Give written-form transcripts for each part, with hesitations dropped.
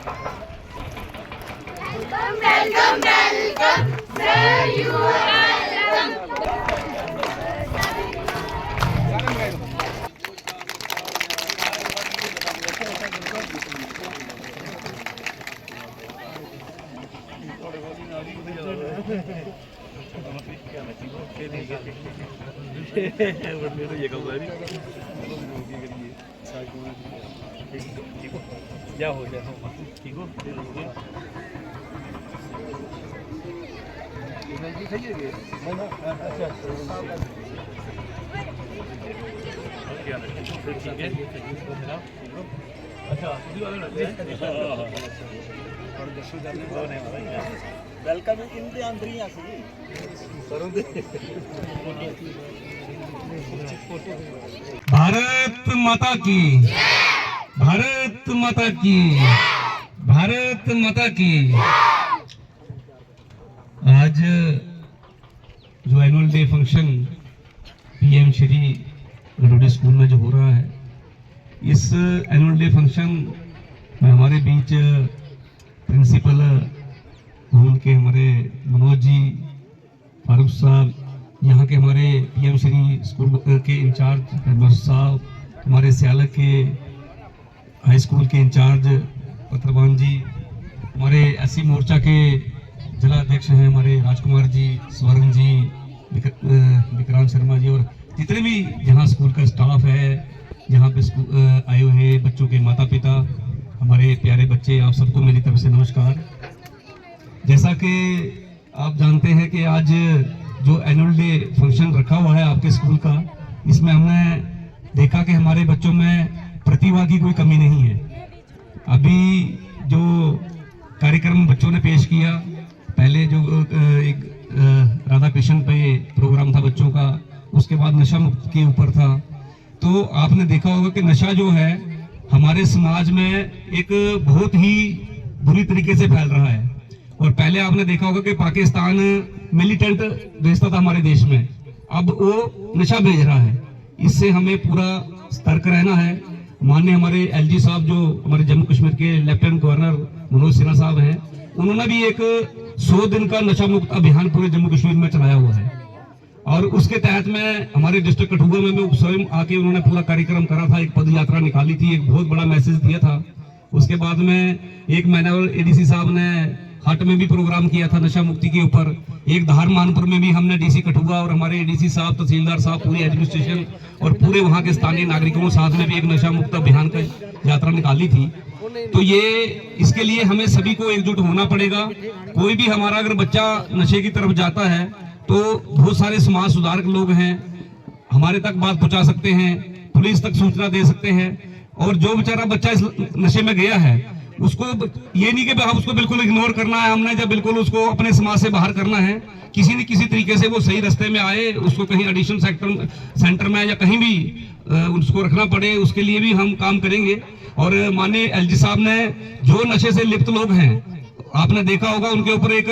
Welcome, welcome, sir, you are welcome. क्या हो गया ठीक हो वेलकम इंदे अंदर ही भारत माता की, भारत माता की, भारत माता की। आज जो annual day function PM Shri Gadodi school में जो हो रहा है, इस एनुअल डे फंक्शन में हमारे बीच प्रिंसिपल भवन के हमारे मनोज जी, फारूक साहब, यहाँ के हमारे पीएम श्री स्कूल के इंचार्ज हेडमास्टर साहब, हमारे स्यालक के हाई स्कूल के इंचार्ज पत्रबान जी, हमारे एससी मोर्चा के जिला अध्यक्ष हैं हमारे राजकुमार जी, स्वर्ण जी, विक्रांत शर्मा जी, और जितने भी यहाँ स्कूल का स्टाफ है, यहाँ पे आए हुए हैं बच्चों के माता पिता, हमारे प्यारे बच्चे, आप सबको मेरी तरफ से नमस्कार। जैसा कि आप जानते हैं कि आज जो एनुअल डे फंक्शन रखा हुआ है आपके स्कूल का, इसमें हमने देखा कि हमारे बच्चों में प्रतिभा की कोई कमी नहीं है। अभी जो कार्यक्रम बच्चों ने पेश किया, पहले जो एक राधा कृष्ण पे प्रोग्राम था बच्चों का, उसके बाद नशा मुक्त के ऊपर था। तो आपने देखा होगा कि नशा जो है हमारे समाज में एक बहुत ही बुरी तरीके से फैल रहा है। और पहले आपने देखा होगा कि पाकिस्तान मिलिटेंट भेजता था हमारे देश में, अब वो नशा भेज रहा है। इससे हमें पूरा सतर्क रहना है। माननीय हमारे एलजी साहब जो हमारे जम्मू कश्मीर के लेफ्टिनेंट गवर्नर मनोज सिन्हा साहब हैं, उन्होंने भी एक 100 दिन का नशा मुक्त अभियान पूरे जम्मू कश्मीर में चलाया हुआ है। और उसके तहत में हमारे डिस्ट्रिक्ट कठुआ में मैं स्वयं आके उन्होंने पूरा कार्यक्रम करा था, एक पद यात्रा निकाली थी, एक बहुत बड़ा मैसेज दिया था। उसके बाद में एक महीना एडीसी साहब ने हाट में भी प्रोग्राम किया था नशा मुक्ति के ऊपर। एक धार मानपुर में भी हमने डीसी कठुआ और हमारे एडीसी साहब, तहसीलदार साहब, पूरी एडमिनिस्ट्रेशन और पूरे वहाँ के स्थानीय नागरिकों के साथ में भी एक नशा मुक्त अभियान का यात्रा निकाली थी। तो ये इसके लिए हमें सभी को एकजुट होना पड़ेगा। कोई भी हमारा अगर बच्चा नशे की तरफ जाता है तो बहुत सारे समाज सुधारक लोग हैं, हमारे तक बात पहुंचा सकते हैं, पुलिस तक सूचना दे सकते हैं। और जो बेचारा बच्चा इस नशे में गया है, उसको ये नहीं कि हम उसको बिल्कुल इग्नोर करना है, हमने जब बिल्कुल उसको अपने समाज से बाहर करना है। किसी न किसी तरीके से वो सही रास्ते में आए, उसको कहीं एडिक्शन सेंटर में या कहीं भी उसको रखना पड़े, उसके लिए भी हम काम करेंगे। और माननीय एलजी साहब ने जो नशे से लिप्त लोग हैं, आपने देखा होगा उनके ऊपर एक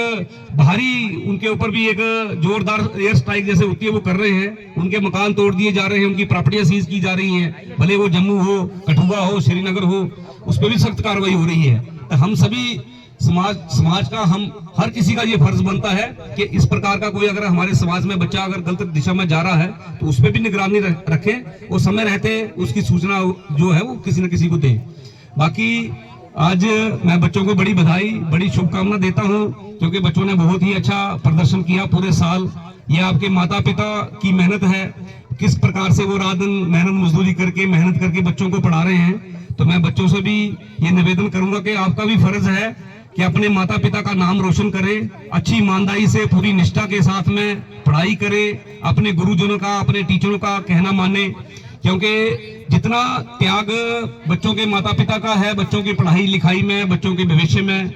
भारी, उनके ऊपर भी एक जोरदार एयर स्ट्राइक जैसे होती है वो कर रहे हैं। उनके मकान तोड़ दिए जा रहे हैं, उनकी प्रॉपर्टियां सीज की जा रही हैं, भले वो जम्मू हो, कठुआ हो, श्रीनगर हो, उस पर भी सख्त कार्रवाई हो रही है। तो हम सभी समाज का, हम हर किसी का ये फर्ज बनता है कि इस प्रकार का कोई अगर हमारे समाज में बच्चा अगर गलत दिशा में जा रहा है तो उस पर भी निगरानी रखें और समय रहते उसकी सूचना जो है वो किसी न किसी को दें। बाकी आज मैं बच्चों को बड़ी बधाई, बड़ी शुभकामना देता हूं, क्योंकि बच्चों ने बहुत ही अच्छा प्रदर्शन किया पूरे साल। ये आपके माता पिता की मेहनत है, किस प्रकार से वो रात दिन मेहनत मजदूरी करके, मेहनत करके बच्चों को पढ़ा रहे हैं। तो मैं बच्चों से भी ये निवेदन करूंगा कि आपका भी फर्ज है कि अपने माता पिता का नाम रोशन करें, अच्छी ईमानदारी से पूरी निष्ठा के साथ में पढ़ाई करें, अपने गुरुजनों का, अपने टीचरों का कहना माने। क्योंकि जितना त्याग बच्चों के माता पिता का है बच्चों की पढ़ाई लिखाई में, बच्चों के भविष्य में,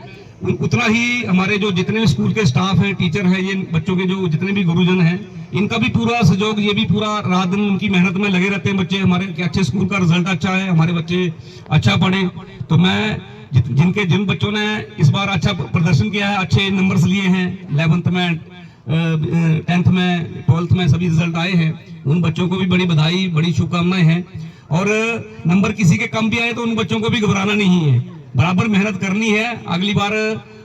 उतना ही हमारे जो जितने भी स्कूल के स्टाफ हैं, टीचर हैं, ये बच्चों के जो जितने भी गुरुजन हैं, इनका भी पूरा सहयोग, ये भी पूरा रात दिन उनकी मेहनत में लगे रहते हैं बच्चे हमारे कि अच्छे स्कूल का रिजल्ट अच्छा है, हमारे बच्चे अच्छा पढ़े। तो मैं जिन बच्चों ने इस बार अच्छा प्रदर्शन किया है, अच्छे नंबर्स लिए हैं, 11th में, 10th में, 12th में सभी रिजल्ट आए हैं, उन बच्चों को भी बड़ी बधाई, बड़ी शुभकामनाएं हैं। और नंबर किसी के कम भी आए तो उन बच्चों को भी घबराना नहीं है। बराबर मेहनत करनी है। अगली बार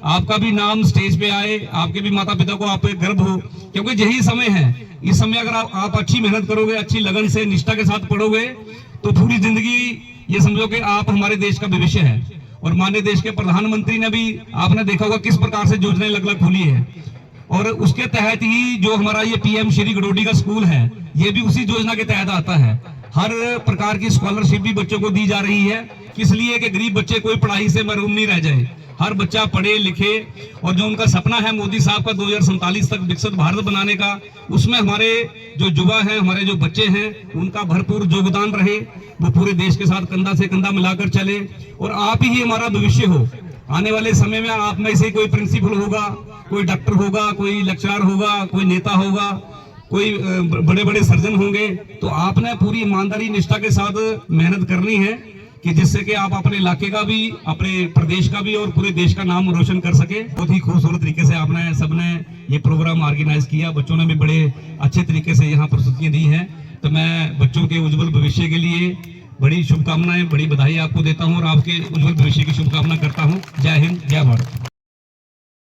आपका भी नाम स्टेज पे आए, आपके भी माता पिता को आप पे गर्व हो, क्योंकि यही समय है। इस समय अगर आप अच्छी मेहनत करोगे, अच्छी लगन से निष्ठा के साथ पढ़ोगे, तो पूरी जिंदगी ये समझो कि आप हमारे देश का भविष्य है। और माननीय देश के प्रधानमंत्री ने भी, आपने देखा होगा किस प्रकार से योजनाएं लग खुली है, और उसके तहत ही जो हमारा ये पीएम श्री गडोडी का स्कूल है, ये भी उसी योजना के तहत आता है। हर प्रकार की स्कॉलरशिप भी बच्चों को दी जा रही है, किस लिए कि गरीब बच्चे कोई पढ़ाई से महरूम नहीं रह जाए, हर बच्चा पढ़े लिखे, और जो उनका सपना है मोदी साहब का 2047 तक विकसित भारत बनाने का, उसमें हमारे जो युवा हैं, हमारे जो बच्चे हैं, उनका भरपूर योगदान रहे, वो पूरे देश के साथ कंधा से कंधा मिलाकर चले, और आप ही हमारा भविष्य हो। आने वाले समय में आप में से कोई प्रिंसिपल होगा, कोई डॉक्टर होगा, कोई लेक्चरर होगा, कोई नेता होगा, कोई बड़े बड़े सर्जन होंगे, तो आपने पूरी ईमानदारी निष्ठा के साथ मेहनत करनी है कि जिससे कि आप अपने इलाके का भी, अपने प्रदेश का भी और पूरे देश का नाम रोशन कर सके। बहुत ही खूबसूरत तरीके से आपने सबने ये प्रोग्राम ऑर्गेनाइज किया, बच्चों ने भी बड़े अच्छे तरीके से यहाँ प्रस्तुतियां दी हैं। तो मैं बच्चों के उज्जवल भविष्य के लिए बड़ी शुभकामनाएं, बड़ी बधाई आपको देता हूँ और आपके उज्जवल भविष्य की शुभकामना करता हूँ। जय हिंद, जय भारत।